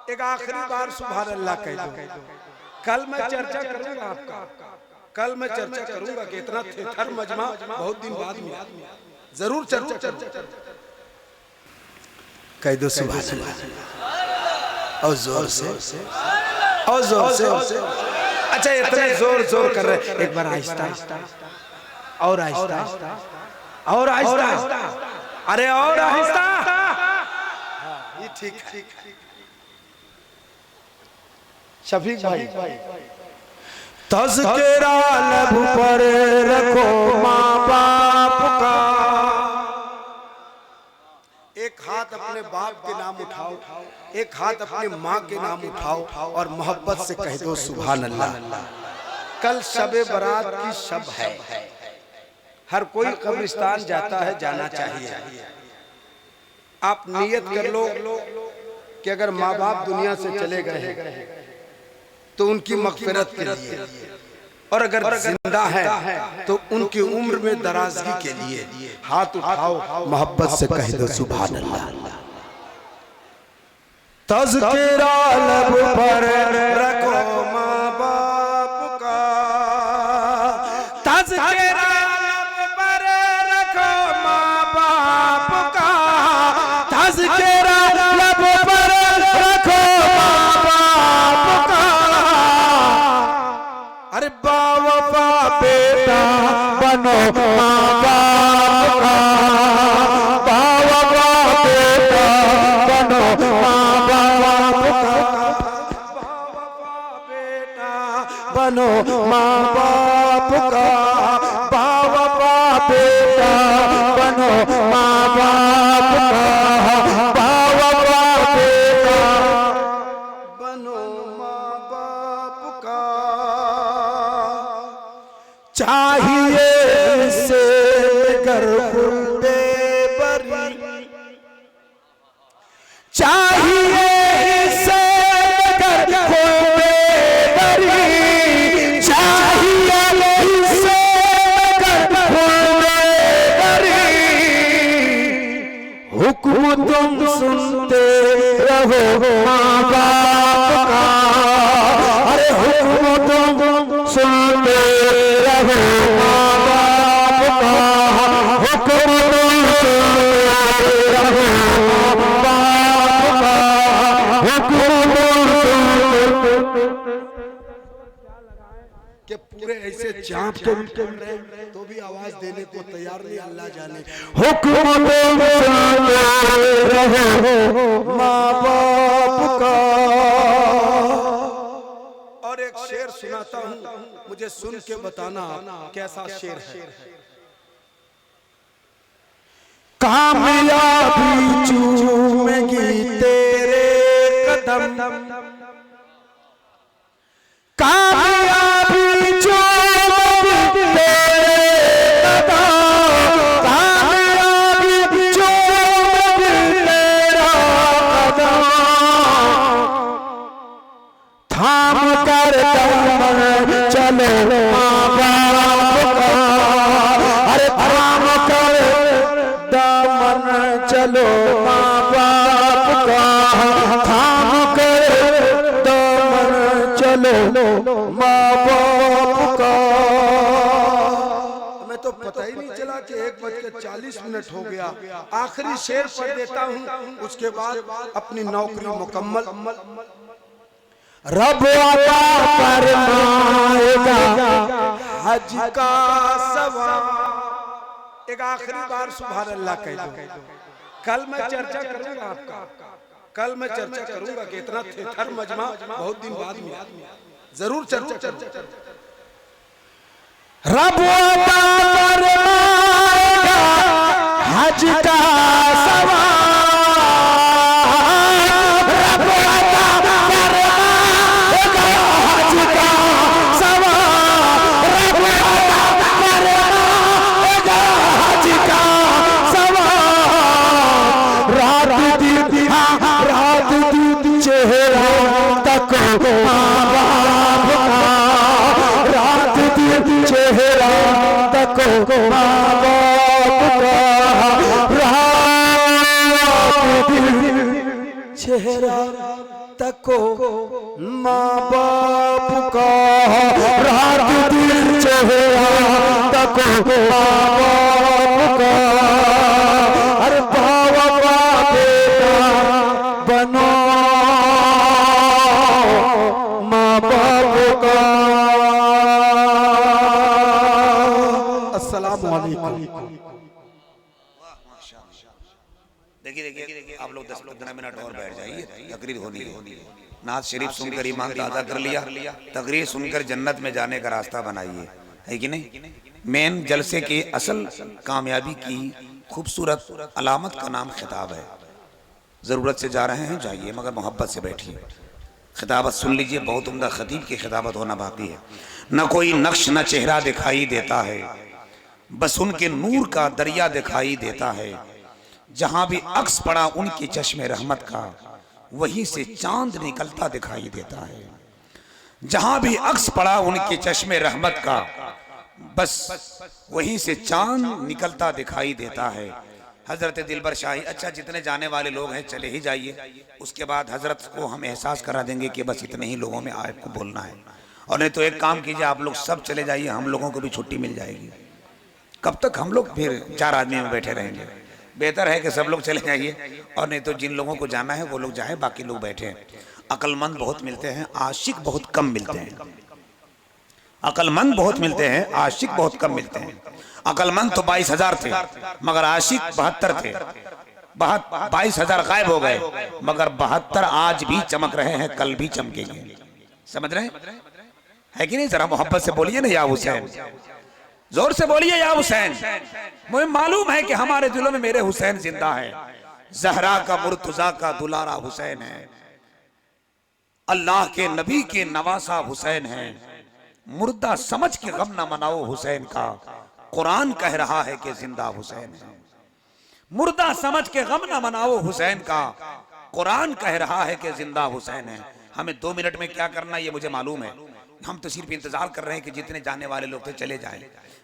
एक आखिरी बार सुभान अल्लाह कह दो। कल मैं चर्चा करूंगा आपका, कल मैं चर्चा करूंगा कि इतना थेथर मजमा बहुत दिन बाद में जरूर चर्चा कह दो सुभान अल्लाह और जोर से और जोर से। अच्छा इतने जोर जोर कर रहे, एक बार आहिस्ता और आहिस्ता और आहिस्ता, अरे और आहिस्ता, ये ठीक है। शफीक भाई तज़किरा लब पर रखो माँ बाप का, एक हाथ अपने बाप के नाम उठाओ, एक हाथ अपनी माँ के नाम उठाओ और मोहब्बत से कह दो सुभान अल्लाह। कल शबे बारात की शब है, हर कोई कब्रिस्तान जाता है, जाना चाहिए। आप नियत कर लो कि अगर माँ बाप दुनिया से चले गए तो उनकी मग़फ़िरत के लिए, और अगर जिंदा है तो उनकी उम्र में दराजगी के लिए हाथ उठाओ, मोहब्बत से कह दो सुभान अल्लाह। तज़किरा लब पर रखो माँ बाप का, तज़किरा लब पर रखो माँ बाप का, तज़किरा लब पर रखो माँ बाप का। अरे बावफा बेटा बनो माँ बाप का, बावफा बेटा बनो माँ बाप का, बावफा बेटा बनो माँ बाप का, बावफा बेटा बनो माँ बाप का, बावफा बेटा बनो माँ बाप का। चाहिए से गर्दे बरी, चाहिए से गर्दे बरी, चाहिए से गर्दे बरी। हुक्म तुम सुनते रहो माँ बाप का, अरे हुक्म तुम सुनते रहो माँ बाप का, हुक्म तुम सुनते रहो माँ बाप का, हुक्म के पूरे ऐसे चाँप के तो भी आवाज देने को तैयार नहीं, अल्लाह जाने। हुक्म तुम सुनते रहो माँ बाप का। और एक शेर सुनाता हूँ, मुझे सुन के बताना कैसा शेर है। कामयाबी चूमेगी तेरे कदम, कामयाबी चूमेगी तेरे कदम, कामयाबी चूमेगी तेरा कदम। थाम कर दामन चलो माँ बाप का, अरे थाम कर दामन चलो माँ बाप का, थाम कर दामन चलो माँ बाप का। हमें तो पता ही नहीं चला कि 1:40 हो गया। आखिरी शेर पढ़ देता हूँ, उसके बाद अपनी नौकरी मुकम्मल। रब अता फरमाएगा हज का सवाब, एक आखिरी बार सुभान अल्लाह कह दो। कल मैं चर्चा करूंगा आपका, कल मैं चर्चा करूंगा कि इतना थेथर मजमा बहुत दिन बाद में जरूर चर्चा। रब अता फरमाएगा हज का सवाब, माँ बाप का रात दिन चेहरा तक माँ बाप का रात दिन चेहरा तको माँ बाप का रात दिन चेहरा तको माँ बाप का अरे बाबा बेटा बनो माँ बाप का। अस्सलाम वालेकुम। देखिए आप लोग 10-15 मिनट और बैठ जाइए, तकरीर होनी है। नात शरीफ सुनकर ईमान ताज़ा कर लिया, तकरीर सुनकर जन्नत में जाने का रास्ता बनाइए, है कि नहीं। मेन जलसे की असल कामयाबी की खूबसूरत अलामत का नाम खिताब है। ज़रूरत से जा रहे हैं जाइए, मगर मोहब्बत से बैठिए। खिताबत सुन लीजिए, बहुत उम्दा खतीब की खिताबत होना बाकी है। न कोई नक्श न चेहरा दिखाई देता है, बस उनके नूर का दरिया दिखाई देता है। जहां भी अक्स पड़ा उनके चश्मे रहमत का, वहीं से चांद निकलता दिखाई देता है। जहां भी अक्स पड़ा उनके चश्मे रहमत का, बस वहीं से चांद निकलता दिखाई देता है। हजरत दिलबर शाही, अच्छा जितने जाने वाले लोग हैं चले ही जाइए, उसके बाद हजरत को हम एहसास करा देंगे कि बस इतने ही लोगों में आपको बोलना है। और नहीं तो एक काम कीजिए, आप लोग सब चले जाइए, हम लोगों को भी छुट्टी मिल जाएगी। कब तक हम लोग फिर 4 आदमी में बैठे रहेंगे। बेहतर है कि सब लोग चले जाइए, और नहीं तो जिन लोगों को जाना है वो लोग जाए, बाकी लोग बैठे। अक्लमंद बहुत मिलते हैं, आशिक बहुत कम मिलते हैं। अक्लमंद बहुत मिलते हैं, आशिक बहुत कम मिलते हैं। अक्लमंद तो 22,000 थे, मगर आशिक 72 थे। 22,000 गायब हो गए, मगर 72 आज भी चमक रहे हैं, कल भी चमकेंगे। समझ रहे हैं कि नहीं। जरा मोहब्बत से बोलिए ना, या हुसैन, जोर से बोलिए या हुसैन। मुझे मालूम है कि हमारे दिलों में मेरे हुसैन जिंदा है। जहरा का मुर्तजा का दुलारा हुसैन है, अल्लाह के नबी के नवासा हुसैन है। मुर्दा समझ के गम ना मनाओ हुसैन का, कुरान कह रहा है कि जिंदा हुसैन है। मुर्दा समझ के गम ना मनाओ हुसैन का, कुरान कह रहा है कि जिंदा हुसैन है। हमें 2 मिनट में क्या करना ये मुझे मालूम है। हम तो सिर्फ इंतजार कर रहे हैं कि जितने जाने वाले लोग थे चले जाएं,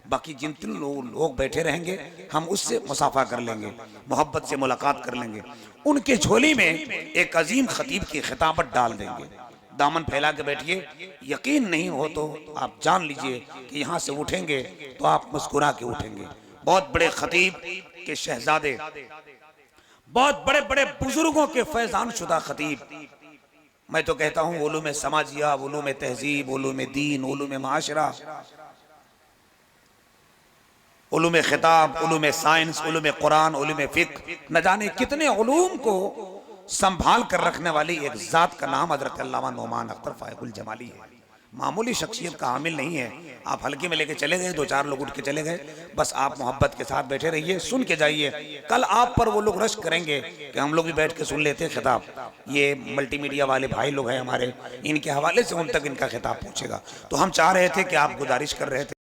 बाकी जितने लोग बैठे रहेंगे हम उससे मुसाफा कर लेंगे, मोहब्बत से मुलाकात कर लेंगे। उनके झोली में एक अजीम खतीब की खिताबत डाल देंगे। दामन फैला के बैठिए, यकीन नहीं हो तो आप जान लीजिए कि यहाँ से उठेंगे तो आप मुस्कुरा के उठेंगे। बहुत बड़े खतीब के शहजादे, बहुत बड़े बड़े बुजुर्गों के फैजान शुदा खतीब। मैं तो कहता हूँ उलूम समाजिया, उलूम तहजीब, उलूम दीन, उलूम माशरा, उलूम खिताब, उलूम साइंस, उलूम कुरान, उलूम फिक्र, न जाने कितने उलूम को संभाल कर रखने वाली एक जात का नाम हजरत अल्लामा नोमान अख्तर फायकुल जमाली है। मामूली शख्सियत का हामिल नहीं है। आप हल्के में लेके चले गए, 2-4 लोग उठ के चले गए, बस आप मोहब्बत के साथ बैठे रहिए, सुन के जाइए। कल आप पर वो लोग रश करेंगे कि हम लोग भी बैठ के सुन लेते हैं खिताब। ये मल्टीमीडिया वाले भाई लोग हैं हमारे, इनके हवाले से उन तक इनका खिताब पहुंचेगा। तो हम चाह रहे थे कि आप गुजारिश कर रहे थे